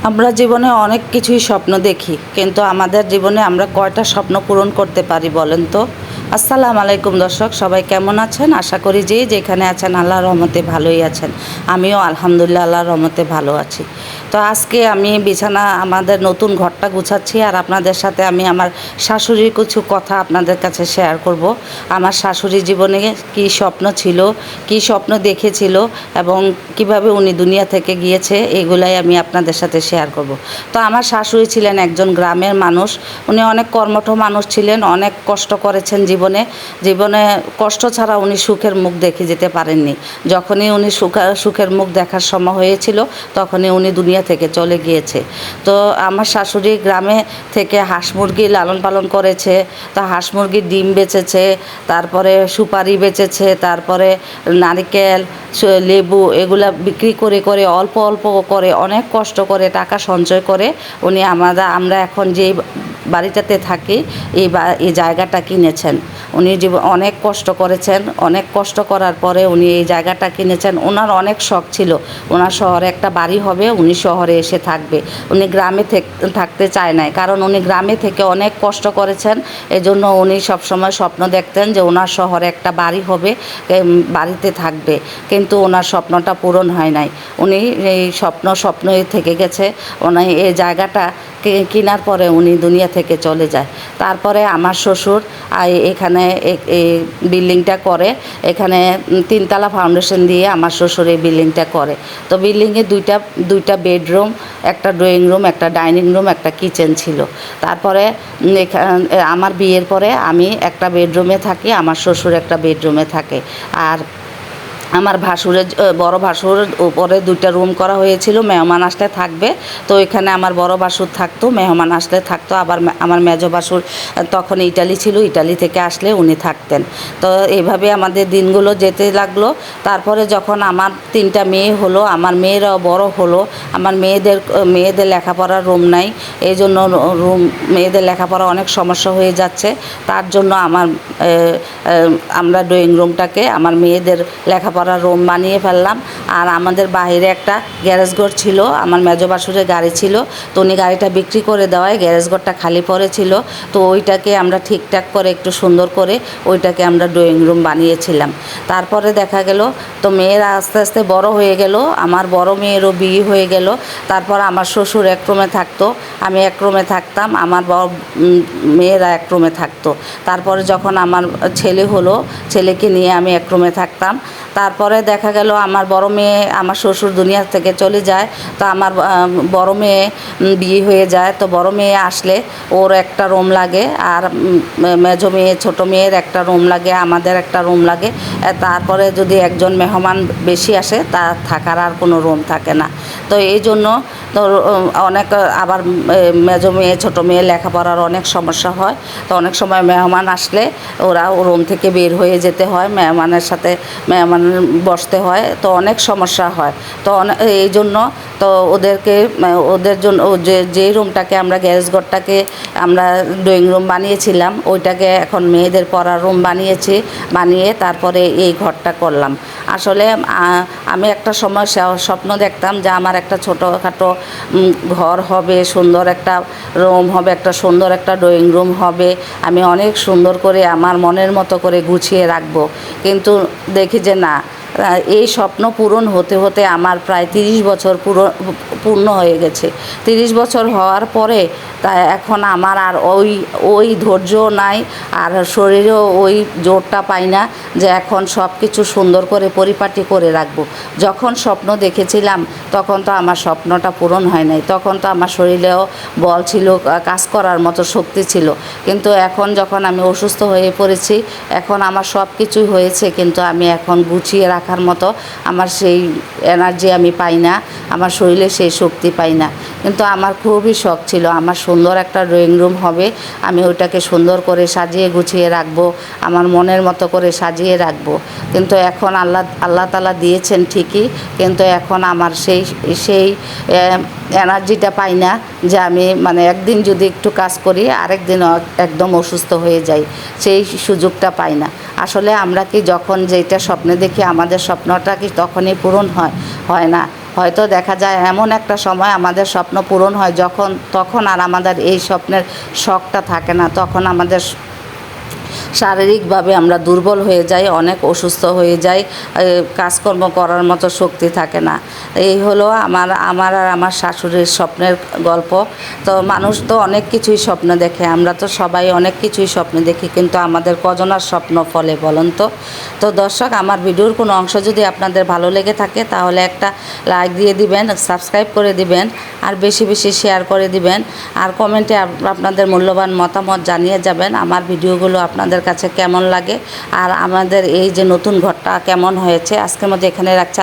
আমরা জীবনে অনেক কিছুই স্বপ্ন দেখি, কিন্তু আমাদের জীবনে আমরা কয়টা স্বপ্ন পূরণ করতে পারি বলেন তো? আসসালামু আলাইকুম দর্শক, সবাই কেমন আছেন? আশা করি যে যেখানে আছেন আল্লাহর রহমতে ভালোই আছেন। আমিও আলহামদুলিল্লাহ আল্লাহর রহমতে ভালো আছি। তো আজকে আমি বিছানা আমাদের নতুন ঘরটা গুছাচ্ছি, আর আপনাদের সাথে আমি আমার শাশুড়ির কিছু কথা আপনাদের কাছে শেয়ার করব। আমার শাশুড়ি জীবনে কী স্বপ্ন ছিল, কী স্বপ্ন দেখেছিল এবং কিভাবে উনি দুনিয়া থেকে গিয়েছে, এগুলাই আমি আপনাদের সাথে শেয়ার করব। তো আমার শাশুড়ি ছিলেন একজন গ্রামের মানুষ। উনি অনেক কর্মঠ মানুষ ছিলেন, অনেক কষ্ট করেছেন জীবনে। জীবনে কষ্ট ছাড়া উনি সুখের মুখ দেখে যেতে পারেননি। যখনই উনি সুখের মুখ দেখার সময় হয়েছিল, তখনই উনি দুনিয়া থেকে চলে গিয়েছে। তো আমার শাশুড়ি গ্রামে থেকে হাঁস মুরগি লালন পালন করেছে। তো হাঁস মুরগির ডিম বেচেছে, তারপরে সুপারি বেচেছে, তারপরে নারকেল, লেবু এগুলা বিক্রি করে করে অল্প অল্প করে অনেক কষ্ট করে টাকা সঞ্চয় করে উনি আমরা এখন যেই বাড়িটাতে থাকি এই জায়গাটা কিনেছেন। উনি অনেক কষ্ট করেছেন, অনেক কষ্ট করার পরে উনি এই জায়গাটা কিনেছেন। ওনার অনেক শখ ছিল ওনার শহরে একটা বাড়ি হবে, উনি শহরে এসে থাকবে। উনি গ্রামে থাকতে চায় নাই, কারণ উনি গ্রামে থেকে অনেক কষ্ট করেছেন। এজন্য উনি সবসময় স্বপ্ন দেখতেন যে ওনার শহরে একটা বাড়ি হবে, বাড়িতে থাকবে। কিন্তু ওনার স্বপ্নটা পূরণ হয় নাই। উনি এই স্বপ্নই থেকে গেছে। উনি এই জায়গাটা কেনার পরে উনি দুনিয়া থেকে চলে যায়। তারপরে আমার শ্বশুর এখানে এই বিল্ডিংটা করে। এখানে 3তলা ফাউন্ডেশন দিয়ে আমার শ্বশুর এই বিল্ডিংটা করে। তো বিল্ডিংয়ে দুইটা বেডরুম, একটা ড্রয়িং রুম, একটা ডাইনিং রুম, একটা কিচেন ছিল। তারপরে আমার বিয়ের পরে আমি একটা বেডরুমে থাকি, আমার শ্বশুর একটা বেডরুমে থাকে। আর আমার বড় ভাসুরের উপরে 2টা রুম করা হয়েছিল, মেহমান আসলে থাকবে। তো এখানে আমার বড় ভাসুর থাকতো, মেহমান আসলে থাকতো। আবার আমার মেজ ভাসুর তখন ইটালি ছিল, ইটালি থেকে আসলে উনি থাকতেন। তো এইভাবে আমাদের দিনগুলো যেতে লাগলো। তারপরে যখন আমার 3টা মেয়ে হলো, আমার মেয়েরাও বড় হলো, আমার মেয়েদের লেখাপড়ার রুম নাই। এই জন্য মেয়েদের লেখাপড়া অনেক সমস্যা হয়ে যাচ্ছে। তার জন্য আমরা ড্রয়িং রুমটাকে আমার মেয়েদের লেখাপড়ার রুম বানিয়ে ফেললাম। আর আমাদের বাইরে একটা গ্যারেজ ঘর ছিল, আমার মেজ বাসুরের গাড়ি ছিল। তো উনি গাড়িটা বিক্রি করে দেওয়ায় গ্যারেজ ঘরটা খালি পড়েছিল। তো ওইটাকে আমরা ঠিকঠাক করে একটু সুন্দর করে ওইটাকে আমরা ড্রয়িং রুম বানিয়েছিলাম। তারপরে দেখা গেল তো মেয়েরা আস্তে আস্তে বড় হয়ে গেল, আমার বড় মেয়েরও বিয়ে হয়ে গেল। তারপর আমার শ্বশুর এক রুমে থাকতো, আমি এক রুমে থাকতাম, আমার মেয়েরা এক রুমে থাকতো। তারপরে যখন আমার ছেলে হলো, ছেলেকে নিয়ে আমি এক রুমে থাকতাম। তারপরে দেখা গেল আমার বড় মেয়ে, আমার শ্বশুর দুনিয়া থেকে চলে যায়। তো আমার বড় মেয়ে বিয়ে হয়ে যায়। তো বড় মেয়ে আসলে ওর একটা রুম লাগে, আর মেজো মেয়ে ছোটো মেয়ের একটা রুম লাগে, আমাদের একটা রুম লাগে। তারপরে যদি একজন মেহমান বেশি আসে, তার থাকার আর কোনো রুম থাকে না। তো এই জন্য তো অনেক আবার মেজো মেয়ে ছোটো মেয়ে লেখাপড়ার অনেক সমস্যা হয়। তো অনেক সময় মেহমান আসলে ওরা রুম থেকে বের হয়ে যেতে হয়, মেহমানের সাথে মেহমান বসতে হয়। তো অনেক সমস্যা হয়। তো এই জন্য তো ওদের জন্য যেই রুমটাকে আমরা গ্যারেজ ঘরটাকে আমরা ড্রয়িং রুম বানিয়েছিলাম, ওইটাকে এখন মেয়েদের পড়ার রুম বানিয়ে তারপরে এই ঘরটা করলাম। আসলে আমি একটা সময় স্বপ্ন দেখতাম যে আমার একটা ছোটোখাটো ঘর হবে, সুন্দর একটা রুম হবে, একটা সুন্দর একটা ড্রয়িং রুম হবে। আমি অনেক সুন্দর করে আমার মনের মতো করে গুছিয়ে রাখবো। কিন্তু দেখি যে না, এই স্বপ্ন পূরণ হতে হতে আমার প্রায় 30 বছর পূর্ণ হয়ে গেছে। 30 বছর হওয়ার পরে তা এখন আমার আর ওই ধৈর্য নাই, আর শরীরেও ওই জোরটা পাই না যে এখন সব কিছু সুন্দর করে পরিপাটি করে রাখবো। যখন স্বপ্ন দেখেছিলাম তখন তো আমার স্বপ্নটা পূরণ হয় নাই, তখন তো আমার শরীরেও বল ছিল, কাজ করার মতো শক্তি ছিল। কিন্তু এখন যখন আমি অসুস্থ হয়ে পড়েছি, এখন আমার সব কিছুই হয়েছে, কিন্তু আমি এখন গুছিয়ে রাখার মতো আমার সেই এনার্জি আমি পাই না, আমার শরীরে সেই শক্তি পাই না। কিন্তু আমার খুবই শখ ছিল আমার সুন্দর একটা ড্রয়িং রুম হবে, আমি ওইটাকে সুন্দর করে সাজিয়ে গুছিয়ে রাখবো, আমার মনের মতো করে সাজিয়ে রাখবো। কিন্তু এখন আল্লাহ তাআলা দিয়েছেন ঠিকই, কিন্তু এখন আমার সেই এনার্জিটা পাই না যে আমি একদিন যদি একটু কাজ করি আরেক দিন একদম অসুস্থ হয়ে যাই, সেই সুযোগটা পাই না। আসলে আমরা কি যখন যেটা স্বপ্নে দেখি আমাদের স্বপ্নটা কি তখনই পূরণ হয় না? হয়তো দেখা যায় এমন একটা সময় আমাদের স্বপ্ন পূরণ হয় তখন আর আমাদের এই স্বপ্নের শখটা থাকে না, তখন আমাদের শারীরিকভাবে আমরা দুর্বল হয়ে যাই, অনেক অসুস্থ হয়ে যাই, কাজকর্ম করার মতো শক্তি থাকে না। এই হলো আমার আর আমার শাশুড়ির স্বপ্নের গল্প। তো মানুষ তো অনেক কিছুই স্বপ্ন দেখে, আমরা তো সবাই অনেক কিছুই স্বপ্ন দেখি, কিন্তু আমাদের কজনার স্বপ্ন ফলে বলুন তো। তো দর্শক, আমার ভিডিওর কোনো অংশ যদি আপনাদের ভালো লেগে থাকে তাহলে একটা লাইক দিয়ে দিবেন, সাবস্ক্রাইব করে দিবেন, আর বেশি বেশি শেয়ার করে দিবেন, আর কমেন্টে আপনাদের মূল্যবান মতামত জানিয়ে যাবেন আমার ভিডিওগুলো আপনাদের কাছে কেমন লাগে, আর আমাদের এই যে নতুন ঘরটা কেমন হয়েছে। আজকের মধ্যে এখানে রাখছি।